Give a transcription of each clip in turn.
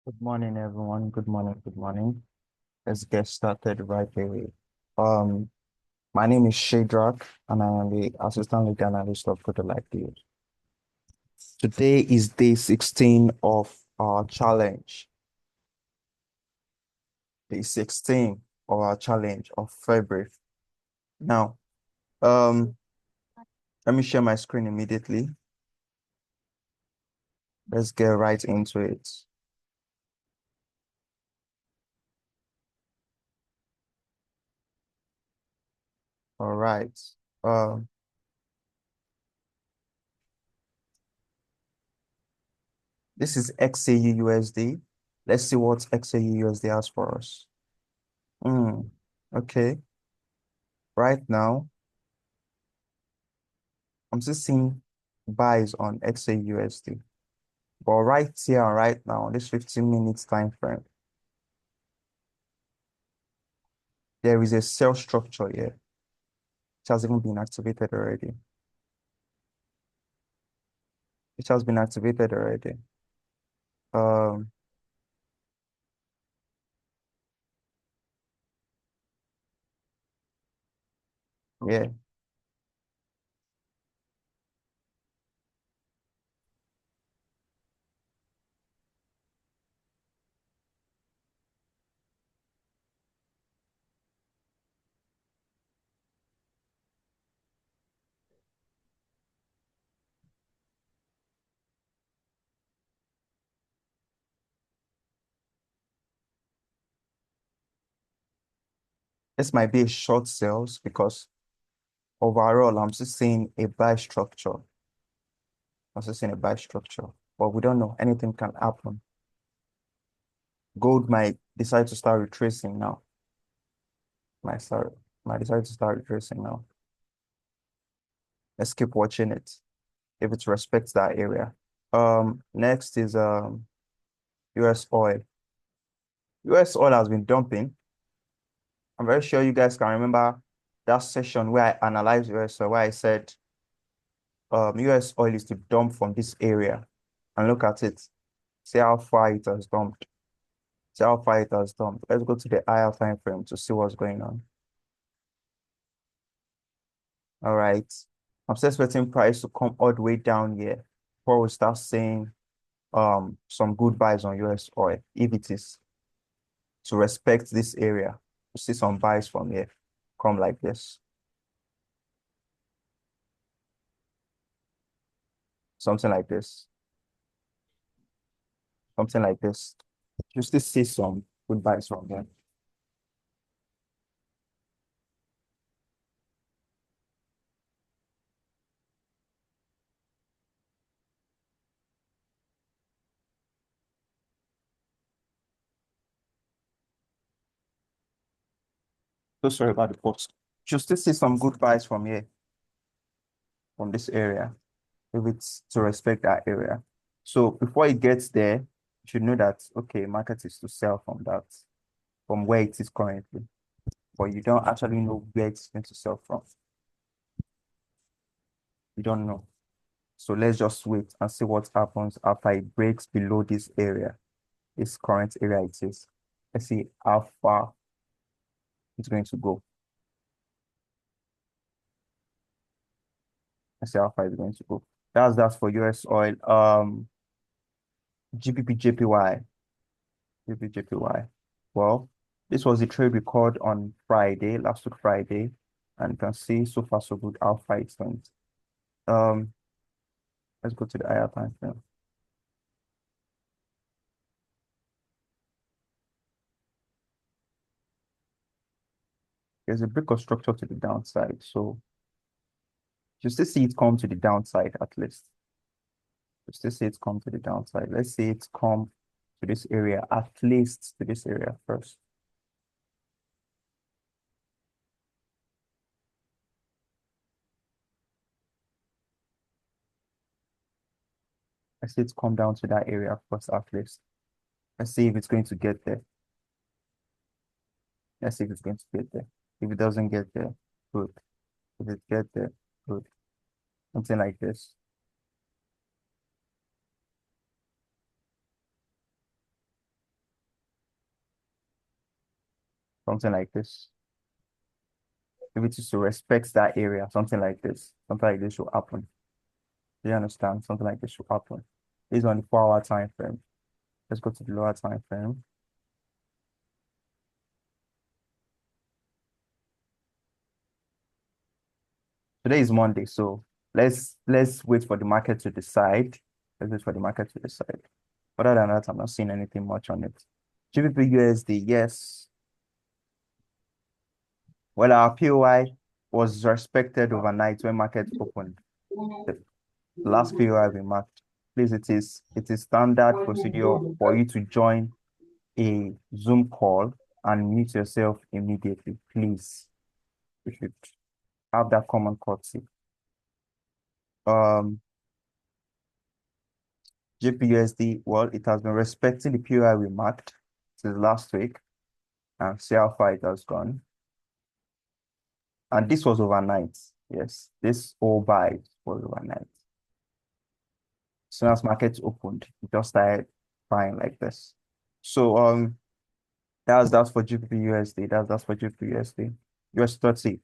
Good morning, everyone. Good morning. Good morning. Let's get started right away. Um, my name is Shadrach, and I am the assistant lead analyst of Good Life Deals. Today is day 16 of our challenge. Day 16 of our challenge of February. Now, um, let me share my screen immediately. Let's get right into it. All right. Um, this is XAUUSD. Let's see what XAUUSD has for us. Okay. Right now, I'm still seeing buys on XAUSD. But right here and right now, this 15 minutes time frame, there is a sell structure here. It has even been activated already. It has been activated already. Um, yeah, this might be a short sales because overall, I'm still seeing a buy structure. I'm still seeing a buy structure, but we don't know. Anything can happen. Gold might decide to start retracing now. Might start, might decide to start retracing now. Let's keep watching it if it respects that area. Next is US oil. US oil has been dumping. I'm very sure you guys can remember that session where I analyzed US oil, where I said US oil is to dump from this area. And look at it. See how far it has dumped. See how far it has dumped. Let's go to the higher time frame to see what's going on. All right. I'm still expecting price to come all the way down here before we start seeing some good buys on US oil. If it is to respect this area, you see some buys from here come like this. Something like this. Something like this. You still see some good buys from there. So sorry about the pause. You still see some good buys from here, from this area, if it's to respect that area. So before it gets there, you should know that, okay, market is to sell from that, from where it is currently. But you don't actually know where it's going to sell from. You don't know. So let's just wait and see what happens after it breaks below this area, this current area it is. Let's see how far it's going to go. Let's see how far it's going to go. That's for US oil. GBP JPY. Well, this was the trade record on Friday, last week Friday, and you can see so far so good how far it went. Um, let's go to the higher time frame. There's a break of structure to the downside, so you still see it come to the downside at least. You still see it come to the downside. Let's say it's come to this area, at least to this area first. Let's say it's come down to that area first at least. Let's see if it's going to get there. Let's see if it's going to get there. If it doesn't get there, good. If it get there, good. Something like this. something like this. If it is to respect that area, something like this should happen. Do you understand? Something like this should happen. This is on the 4-hour time frame. Let's go to the lower time frame. Today is Monday, so let's wait for the market to decide. Let's wait for the market to decide. Other than that, I'm not seeing anything much on it. GBP USD, yes. Well, our POI was respected overnight when market opened. The last POI we marked. Please, it is standard procedure for you to join a Zoom call and mute yourself immediately. Please, you should have that common courtesy. GPUSD, well, it has been respecting the POI we marked since last week, and see how far it has gone. And this was overnight. Yes, this whole buy was overnight. As soon as markets opened, it just started buying like this. So that's for GBP That's for GBP US30.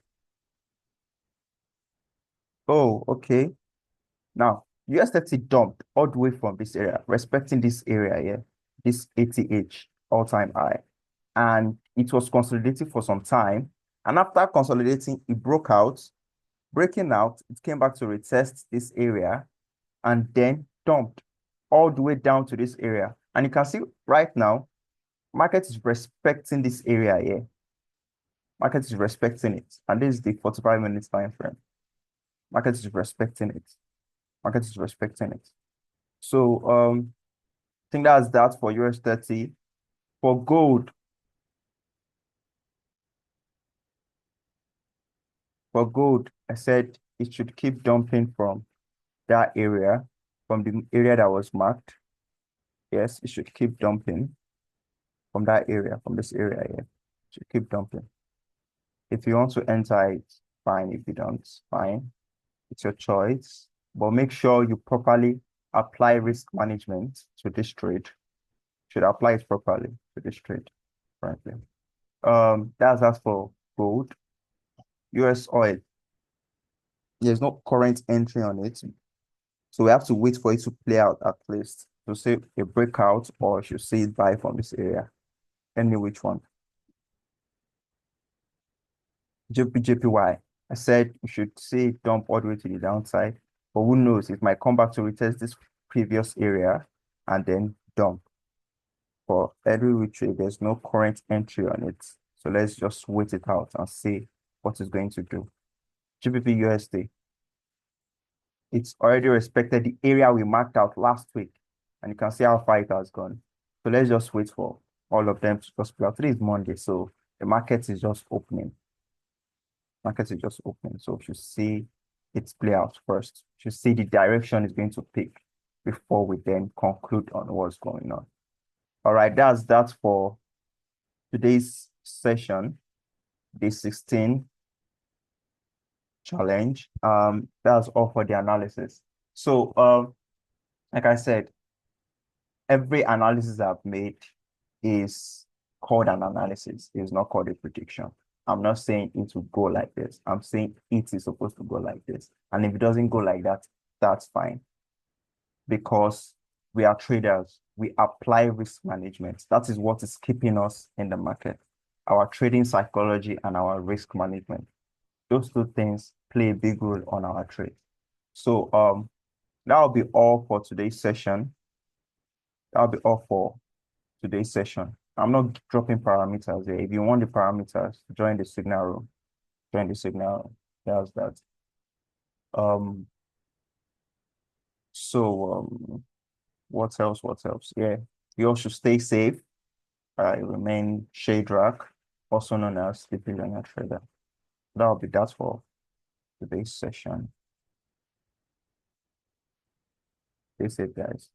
Oh, okay. Now US30 dumped all the way from this area, respecting this area here, this 80H all-time high. And it was consolidating for some time. And after consolidating, it broke out. Breaking out, it came back to retest this area and then dumped all the way down to this area. And you can see right now, market is respecting this area here. Market is respecting it. And this is the 45 minutes time frame. Market is respecting it. Market is respecting it. So I think that's that for US30. For gold, I said it should keep dumping from that area, from the area that was marked. Yes, it should keep dumping from that area, from this area here. It should keep dumping. If you want to enter it, fine. If you don't, fine. It's your choice. But make sure you properly apply risk management to this trade. Should apply it properly to this trade, frankly. That's for gold. US oil. There's no current entry on it. So we have to wait for it to play out at least to see a breakout, or you should see it buy from this area. Any which one. JPY. I said you should see it dump all the way to the downside, but who knows? It might come back to retest this previous area and then dump. For every retreat, there's no current entry on it. So let's just wait it out and see what it's going to do. GBP USD. It's already respected the area we marked out last week, and you can see how far it has gone. So let's just wait for all of them to just play out. Today is Monday, so the market is just opening. Market is just opening, so we should see it play out first. We should see the direction it's going to pick before we then conclude on what's going on. All right, that's that for today's session, day 16 challenge. That's all for the analysis. So like I said, every analysis I've made is called an analysis. It's not called a prediction. I'm not saying it will go like this. I'm saying it is supposed to go like this. And if it doesn't go like that, that's fine. Because we are traders. We apply risk management. That is what is keeping us in the market. Our trading psychology and our risk management. Those two things play a big role on our trade. So that'll be all for today's session. That'll be all for today's session. I'm not dropping parameters here. If you want the parameters, join the signal room. Join the signal room. That's that. What else? What else? Yeah, you all should stay safe. I remain Shadrach, also known as the Billionaire Trader. That'll be that for today's session. Stay safe, guys.